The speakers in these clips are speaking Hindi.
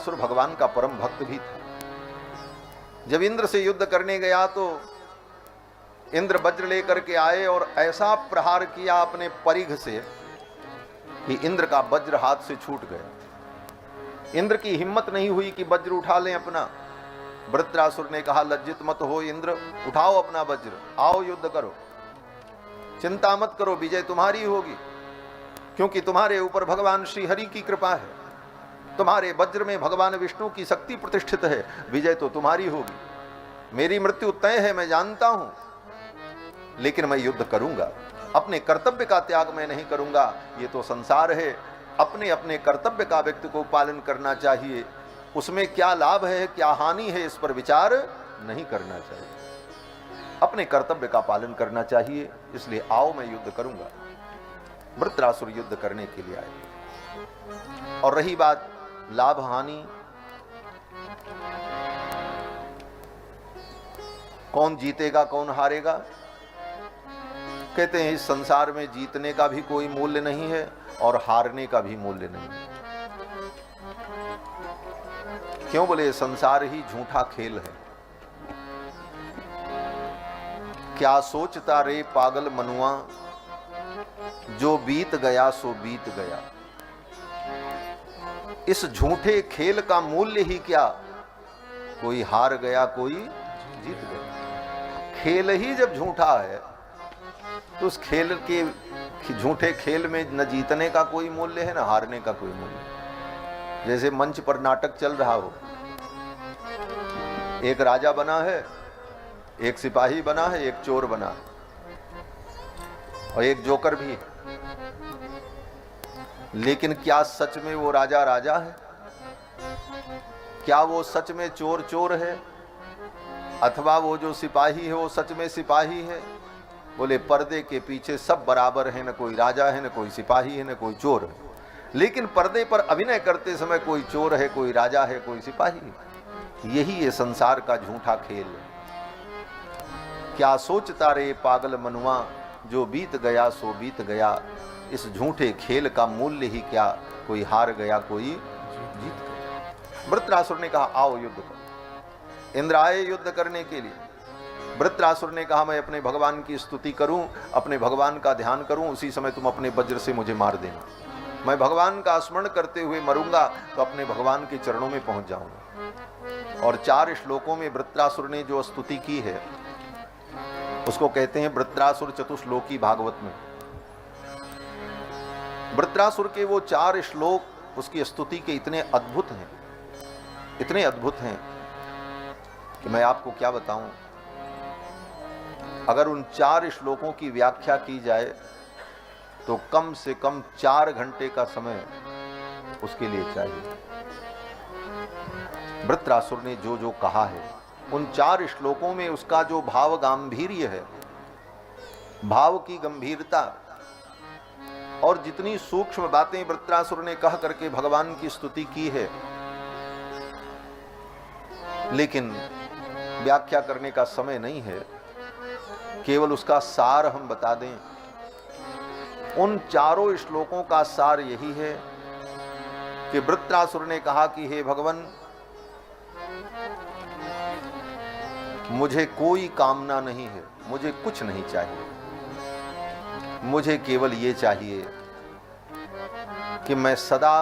वृत्रासुर भगवान का परम भक्त भी था। जब इंद्र से युद्ध करने गया तो इंद्र वज्र लेकर के आए और ऐसा प्रहार किया अपने परिघ से कि इंद्र का वज्र हाथ से छूट गया। इंद्र की हिम्मत नहीं हुई कि वज्र उठा लें अपना। वृत्रासुर ने कहा, लज्जित मत हो इंद्र, उठाओ अपना वज्र, आओ युद्ध करो, चिंता मत करो, विजय तुम्हारी होगी, क्योंकि तुम्हारे ऊपर भगवान श्री हरि की कृपा है, तुम्हारे वज्र में भगवान विष्णु की शक्ति प्रतिष्ठित है, विजय तो तुम्हारी होगी। मेरी मृत्यु तय है, मैं जानता हूं, लेकिन मैं युद्ध करूंगा, अपने कर्तव्य का त्याग मैं नहीं करूंगा। ये तो संसार है, अपने अपने कर्तव्य का व्यक्ति को पालन करना चाहिए, उसमें क्या लाभ है क्या हानि है इस पर विचार नहीं करना चाहिए, अपने कर्तव्य का पालन करना चाहिए। इसलिए आओ मैं युद्ध करूंगा। वृत्रासुर युद्ध करने के लिए आए। और रही बात लाभ हानि, कौन जीतेगा कौन हारेगा, कहते हैं इस संसार में जीतने का भी कोई मूल्य नहीं है और हारने का भी मूल्य नहीं है। क्यों बोले, संसार ही झूठा खेल है। क्या सोचता रे पागल मनुआ, जो बीत गया सो बीत गया। इस झूठे खेल का मूल्य ही क्या, कोई हार गया कोई जीत गया। खेल ही जब झूठा है तो उस खेल के झूठे खेल में न जीतने का कोई मूल्य है न हारने का कोई मूल्य। जैसे मंच पर नाटक चल रहा हो, एक राजा बना है, एक सिपाही बना है, एक चोर बना है और एक जोकर भी है। लेकिन क्या सच में वो राजा राजा है? क्या वो सच में चोर चोर है? अथवा वो जो सिपाही है वो सच में सिपाही है? बोले पर्दे के पीछे सब बराबर है, न कोई राजा है, न कोई सिपाही है, न कोई चोर है। लेकिन पर्दे पर अभिनय करते समय कोई चोर है, कोई राजा है, कोई सिपाही है। यही है संसार का झूठा खेल। क्या सोचता रे पागल मनुआ, जो बीत गया सो बीत गया। इस झूठे खेल का मूल्य ही क्या, कोई हार गया कोई जीत गया। वृत्रासुर ने कहा आओ युद्ध करो। इंद्र आए युद्ध करने के लिए। वृत्रासुर ने कहा मैं अपने भगवान की स्तुति करूं, अपने भगवान का ध्यान करूं, उसी समय तुम अपने वज्र से मुझे मार देना। मैं भगवान का स्मरण करते हुए मरूंगा तो अपने भगवान के चरणों में पहुंच जाऊंगा। और 4 श्लोकों में वृत्रासुर ने जो स्तुति की है उसको कहते हैं वृत्रासुर चतुश्लोकी भागवत में। वृत्रासुर के वो 4 श्लोक उसकी स्तुति के इतने अद्भुत हैं, इतने अद्भुत हैं कि मैं आपको क्या बताऊं। अगर उन 4 श्लोकों की व्याख्या की जाए तो कम से कम 4 घंटे का समय उसके लिए चाहिए। वृत्रासुर ने जो जो कहा है उन 4 श्लोकों में उसका जो भाव गांभीर्य है, भाव की गंभीरता और जितनी सूक्ष्म बातें वृत्रासुर ने कह करके भगवान की स्तुति की है, लेकिन व्याख्या करने का समय नहीं है, केवल उसका सार हम बता दें। उन 4 श्लोकों का सार यही है कि वृत्रासुर ने कहा कि हे भगवान, मुझे कोई कामना नहीं है, मुझे कुछ नहीं चाहिए, मुझे केवल ये चाहिए कि मैं सदा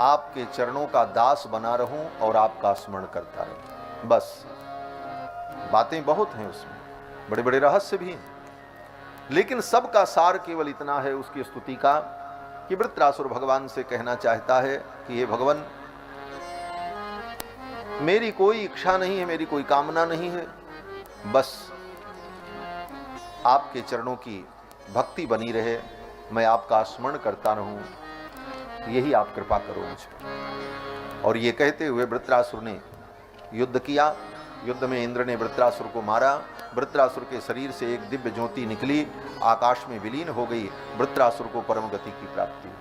आपके चरणों का दास बना रहूं और आपका स्मरण करता रहूं। बस बातें बहुत हैं उसमें, बड़े बड़े रहस्य भी हैं, लेकिन सबका सार केवल इतना है उसकी स्तुति का कि वृत्रासुर भगवान से कहना चाहता है कि हे भगवान, मेरी कोई इच्छा नहीं है, मेरी कोई कामना नहीं है, बस आपके चरणों की भक्ति बनी रहे, मैं आपका स्मरण करता रहूं, यही आप कृपा करो मुझ पर। और ये कहते हुए वृत्रासुर ने युद्ध किया। युद्ध में इंद्र ने वृत्रासुर को मारा। वृत्रासुर के शरीर से एक दिव्य ज्योति निकली, आकाश में विलीन हो गई। वृत्रासुर को परम गति की प्राप्ति हुई।